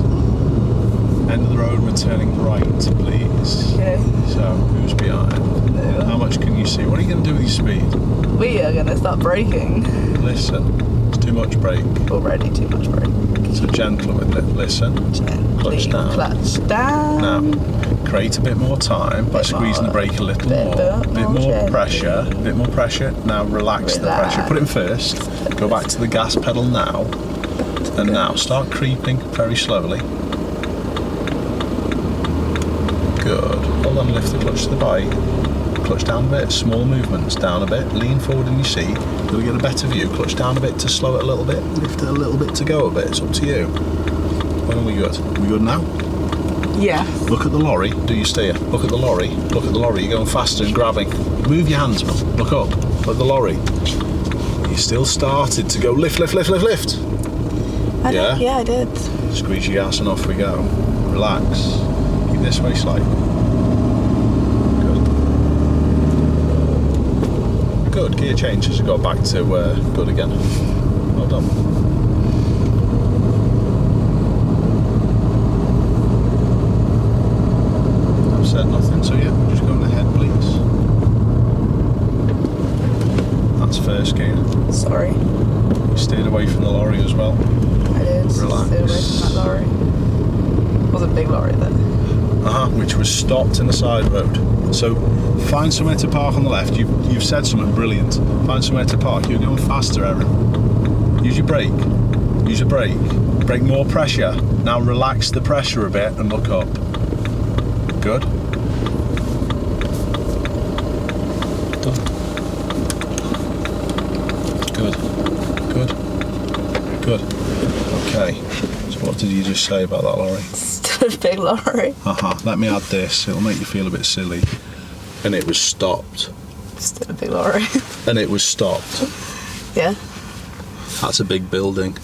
End of the road, we're turning right, please. Okay. So, who's behind? No. How much can you see? What are you going to do with your speed? We are going to start braking. Listen, it's too much brake. Already too much brake. So gentler with it. Listen. Gently. Clutch down. Clutch down. Now, create a bit more time by squeezing the brake a little more. Bit more pressure. Bit more pressure. Now relax the pressure. Put it in first. Go back to the gas pedal now. And now start creeping very slowly. Good. Hold on, lift the clutch to the bike. Clutch down a bit, small movements, down a bit, lean forward in your seat. You'll get a better view. Clutch down a bit to slow it a little bit, lift it a little bit to go a bit. It's up to you. When are we good? Are we good now? Yeah. Look at the lorry, do you steer? Look at the lorry, look at the lorry. You're going faster and grabbing. Move your hands, look up, look at the lorry. You still started to go lift, lift, lift, lift, lift. Yeah, I did. Squeeze your gas and off we go. Relax. Keep this way slightly. Good. Good. Gear changes have got back to good again. Well done. I've said nothing to you. Just going ahead, please. That's first gear. Sorry. You steered away from the lorry as well. I did. Relax. Stay away from that lorry. It was a big lorry though. which was stopped in the side road. So find somewhere to park on the left. You've said something brilliant. Find somewhere to park. You're going faster, Erin. Use your brake. Use your brake. Brake more pressure. Now relax the pressure a bit and look up. Good. Done. Good. Good. Good. Okay. So what did you just say about that lorry? Still a big lorry. Let me add this. It'll make you feel a bit silly. And it was stopped. Still a big lorry. And it was stopped. Yeah. That's a big building.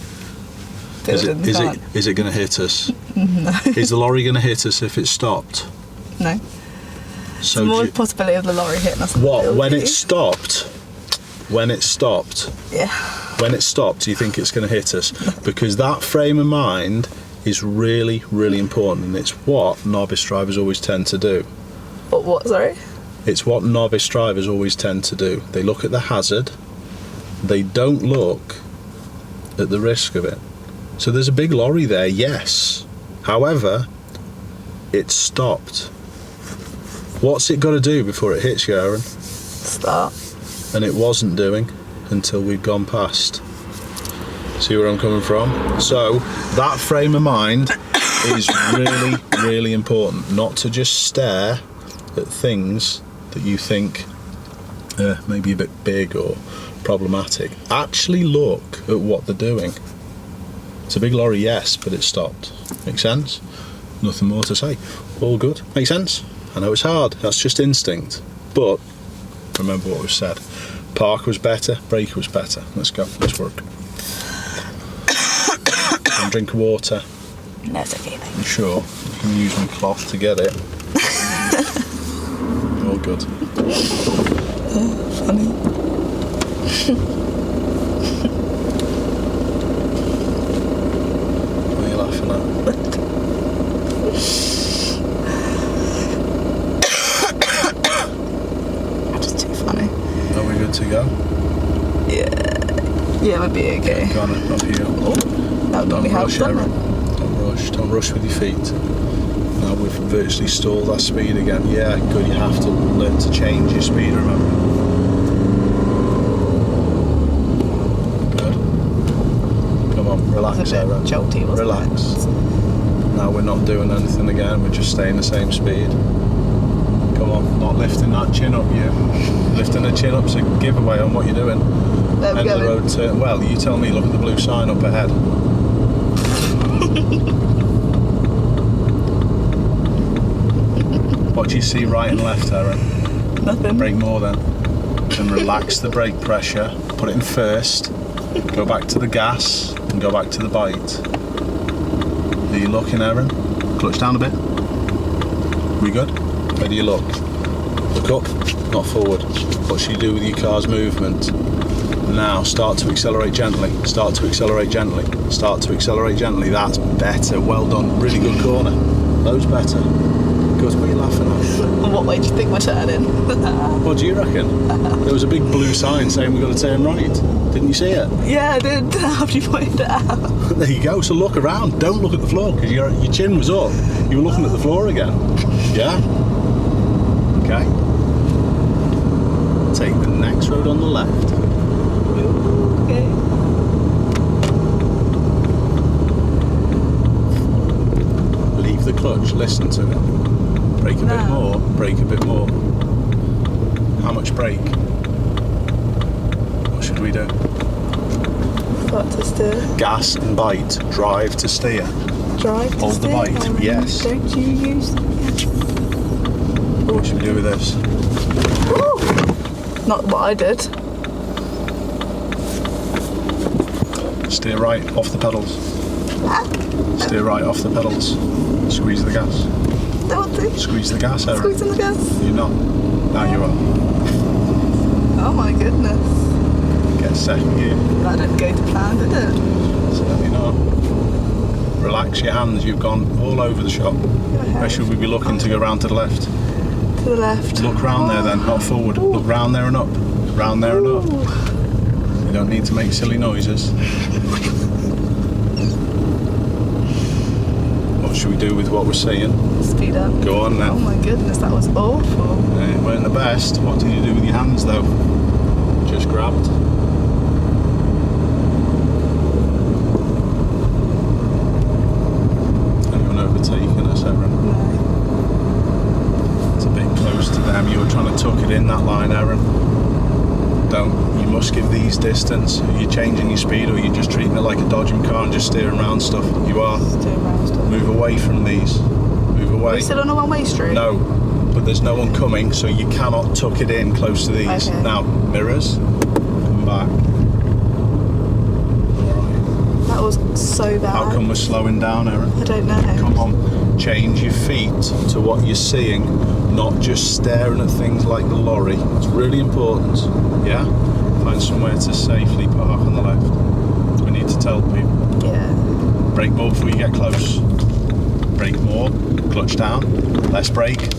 Is it going to hit us? No. Is the lorry going to hit us if it's stopped? No. So There's more possibility of the lorry hitting us. What? When it stopped? When it stopped? Yeah. When it stopped, do you think it's going to hit us? Because that frame of mind is really, really important, and it's what novice drivers always tend to do. What? Sorry? It's what novice drivers always tend to do. They look at the hazard. They don't look at the risk of it. So there's a big lorry there, yes. However, it stopped. What's it got to do before it hits you, Erin? Start. And it wasn't doing until we'd gone past. See where I'm coming from? So that frame of mind is really, really important. Not to just stare at things that you think maybe a bit big or problematic. Actually look at what they're doing. It's a big lorry, yes, but it stopped. Make sense? Nothing more to say. All good. Make sense? I know it's hard. That's just instinct. But remember what was said. Park was better. Brake was better. Let's go. Let's work. Some drink of water. No, it's okay. I'm sure. You can use my cloth to get it. All good. Funny. What are you laughing at? Just too funny. Are we good to go? Yeah, we'll be okay. Go on, up here. That would Don't be rush, helpful. Erin. Don't rush. Don't rush with your feet. Now we've virtually stalled our speed again. Yeah, good. You have to learn to change your speed, remember. Good. Come on, relax, It was a bit Erin. jolty, wasn't Relax. it? Now we're not doing anything again. We're just staying the same speed. Come on, not lifting that chin up, you. Lifting the chin up's a giveaway on what you're doing. There we End of the go. road turn. Well, you tell me. Look at the blue sign up ahead. What do you see right and left, Erin? Nothing. Brake more then. And relax the brake pressure. Put it in first. Go back to the gas and go back to the bite. Are you looking, Erin? Clutch down a bit. We good? Where do you look? Look up, not forward. What should you do with your car's movement? Now start to accelerate gently. Start to accelerate gently. Start to accelerate gently. That's better. Well done. Really good corner. Loads better. Good. What are you laughing at? And what way do you think we're turning? What do you reckon? There was a big blue sign saying we've got to turn right. Didn't you see it? Yeah, I did. After you pointed it out. There you go. So look around. Don't look at the floor because your chin was up. You were looking at the floor again. Yeah? Okay. Take the next road on the left. Okay. Leave the clutch. Listen to it. Brake a bit more. Brake a bit more. How much brake? What should we do? Got to steer. Gas and bite. Drive to steer. Drive to Hold the steer. bite, Oh, yes. Don't you use them? What should we do with this? Ooh. Not what I did. Steer right off the pedals. Steer right off the pedals. Squeeze the gas. Don't do. Squeeze the gas, Erin. Squeeze in the gas. You're not. Now you are. Oh my goodness. Get second gear. That didn't go to plan, did it? Certainly not. Relax your hands. You've gone all over the shop. Where should we be looking to go round to the left? To the left. Look round there then, not forward. Look round there and up. Round there and up. You don't need to make silly noises. What should we do with what we're seeing? Speed up. Go on then. Oh my goodness, that was awful. It weren't the best. What did you do with your hands though? Just grabbed. Anyone overtaking us, Erin? No. It's a bit close to them. You were trying to tuck it in that line, Erin. Don't. You must give these distance. Are you changing your speed, or are you just treating it like a Dodgem car and just steering around stuff? You are. Steering around stuff. Move away from these. Move away. Are we still on a one-way street? No, but there's no one coming, so you cannot tuck it in close to these. Okay. Now, mirrors, come back. Alright. That was so bad. How come we're slowing down, Erin? I don't know. Come on, change your feet to what you're seeing, not just staring at things like the lorry. It's really important, yeah? Find somewhere to safely park on the left. We need to tell people. Yeah. Brake more before you get close. Brake more, clutch down, less brake.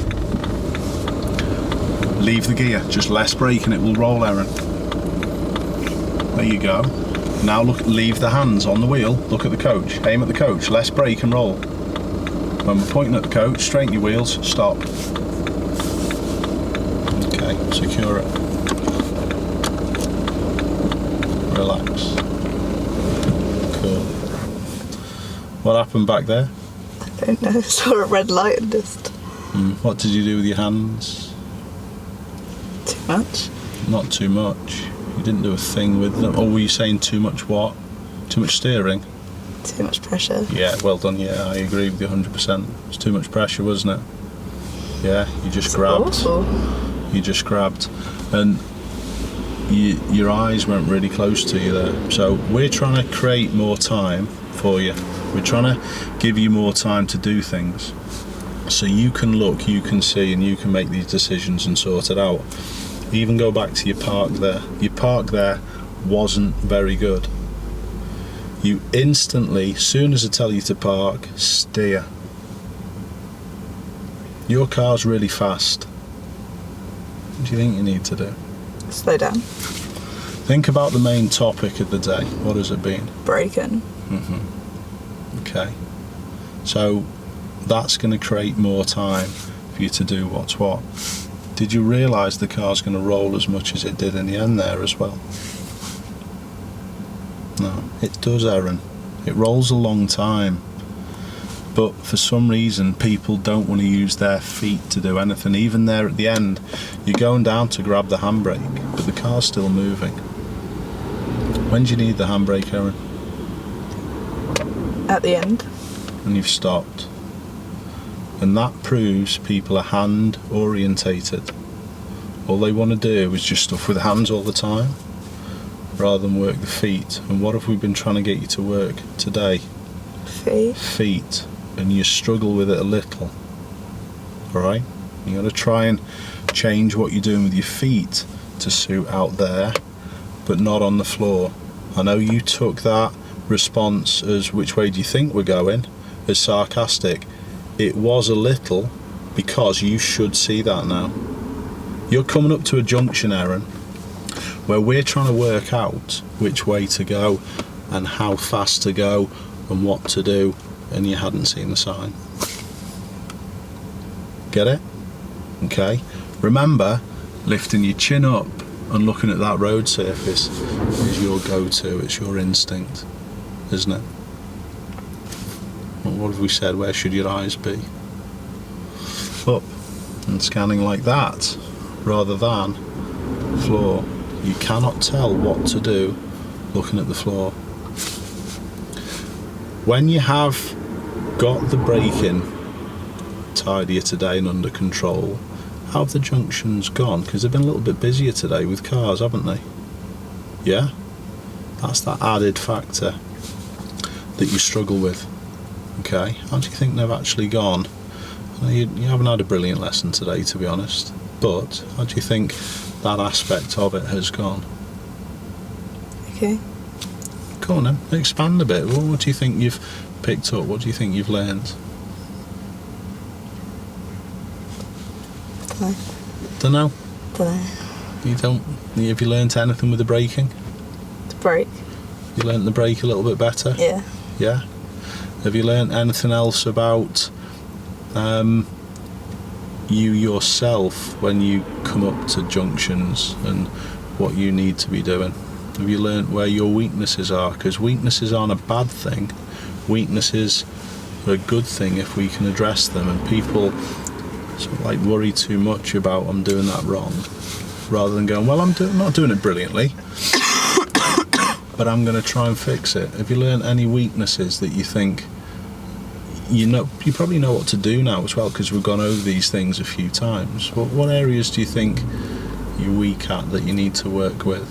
Leave the gear, just less brake and it will roll, Erin. There you go. Now look, leave the hands on the wheel, look at the coach, aim at the coach, less brake and roll. When we're pointing at the coach, straighten your wheels, stop. Okay, secure it. Relax. Cool. What happened back there? I don't know. Saw a red light and just... What did you do with your hands? Too much. Not too much. You didn't do a thing with them. Or were you saying too much what? Too much steering? Too much pressure. Yeah, well done. Yeah, I agree with you 100%. It's too much pressure, wasn't it? Yeah, you just grabbed. Awful. You just grabbed. And your eyes weren't really close to you there. So we're trying to create more time for you. We're trying to give you more time to do things. So you can look, you can see, and you can make these decisions and sort it out. Even go back to your park there. Your park there wasn't very good. You instantly, soon as I tell you to park, steer. Your car's really fast. What do you think you need to do? Slow down. Think about the main topic of the day. What has it been? Braking. Okay. So that's going to create more time for you to do what's what. Did you realise the car's going to roll as much as it did in the end there as well? No, it does, Erin. It rolls a long time. But for some reason, people don't want to use their feet to do anything. Even there at the end, you're going down to grab the handbrake, but the car's still moving. When do you need the handbrake, Erin? At the end. And you've stopped. And that proves people are hand orientated. All they want to do is just stuff with hands all the time, rather than work the feet. And what have we been trying to get you to work today? Feet. And you struggle with it a little. Alright? You're going to try and change what you're doing with your feet to suit out there, but not on the floor. I know you took that response as which way do you think we're going as sarcastic. It was a little, because you should see that now. You're coming up to a junction, Erin, where we're trying to work out which way to go and how fast to go and what to do, and you hadn't seen the sign. Get it? Okay. Remember, lifting your chin up and looking at that road surface is your go-to. It's your instinct, isn't it? What have we said? Where should your eyes be? Up and scanning like that, rather than floor. You cannot tell what to do looking at the floor. When you have got the braking tidier today and under control, how have the junctions gone? Because they've been a little bit busier today with cars, haven't they? Yeah? That's that added factor that you struggle with. Okay, how do you think they've actually gone? You haven't had a brilliant lesson today, to be honest, but how do you think that aspect of it has gone? Okay. Go on then, expand a bit. What do you think you've picked up? What do you think you've learned? Dunno. You don't. Have you learned anything with the braking? The brake. You learnt the brake a little bit better? Yeah. Yeah? Have you learnt anything else about you yourself when you come up to junctions and what you need to be doing? Have you learnt where your weaknesses are? Because weaknesses aren't a bad thing. Weaknesses are a good thing if we can address them, and people sort of like worry too much about I'm doing that wrong, rather than going, well, I'm not doing it brilliantly, but I'm going to try and fix it. Have you learnt any weaknesses that you think you probably know what to do now as well, because we've gone over these things a few times. What areas do you think you're weak at that you need to work with?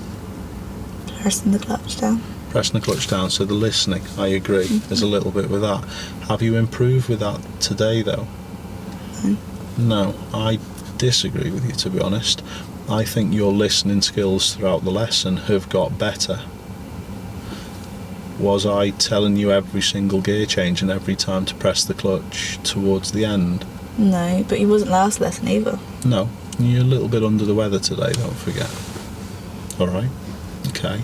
Pressing the clutch down. Pressing the clutch down, so the listening, I agree. There's a little bit with that. Have you improved with that today though? No, I disagree with you, to be honest. I think your listening skills throughout the lesson have got better. Was I telling you every single gear change and every time to press the clutch towards the end? No, but you wasn't last lesson either. No, you're a little bit under the weather today, don't forget. Alright, okay.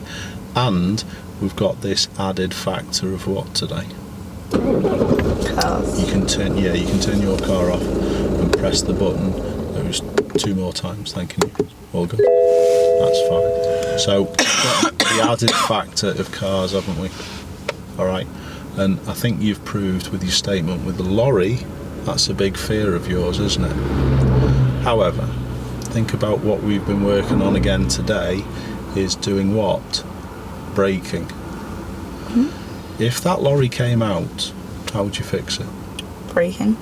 And we've got this added factor of what today? Cars. You can turn your car off and press the button those 2 more times. Thank you. All good. That's fine. So we've got the added factor of cars, haven't we? Alright. And I think you've proved with your statement with the lorry, that's a big fear of yours, isn't it? However, think about what we've been working on again today is doing what? Braking. If that lorry came out, how would you fix it? Braking.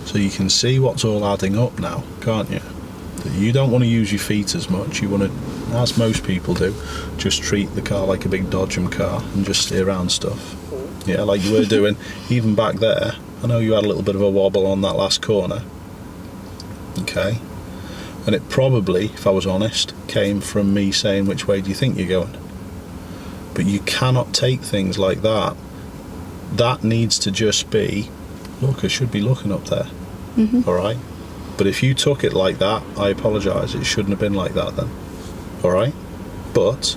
So you can see what's all adding up now, can't you? That you don't want to use your feet as much. You want to, as most people do, just treat the car like a big Dodgem car and just steer around stuff. Yeah, like you were doing even back there. I know you had a little bit of a wobble on that last corner. Okay. And it probably, if I was honest, came from me saying, which way do you think you're going? But you cannot take things like that. That needs to just be, look, I should be looking up there. Alright? But if you took it like that, I apologise, it shouldn't have been like that then. Alright? But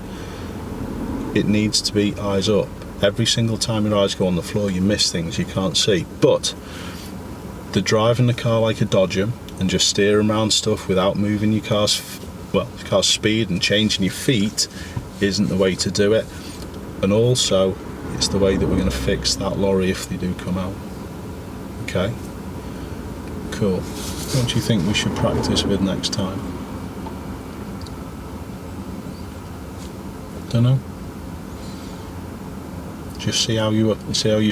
it needs to be eyes up. Every single time your eyes go on the floor, you miss things you can't see. But the driving the car like a Dodgem and just steering around stuff without moving your car's speed and changing your feet isn't the way to do it. And also, it's the way that we're going to fix that lorry if they do come out. Okay? Cool. What do you think we should practice with next time? Don't know. Just see how you're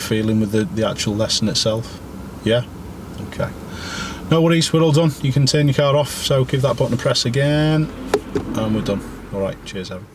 feeling with the actual lesson itself. Yeah? Okay. No worries, we're all done. You can turn your car off, so give that button a press again, and we're done. Alright, cheers, Erin.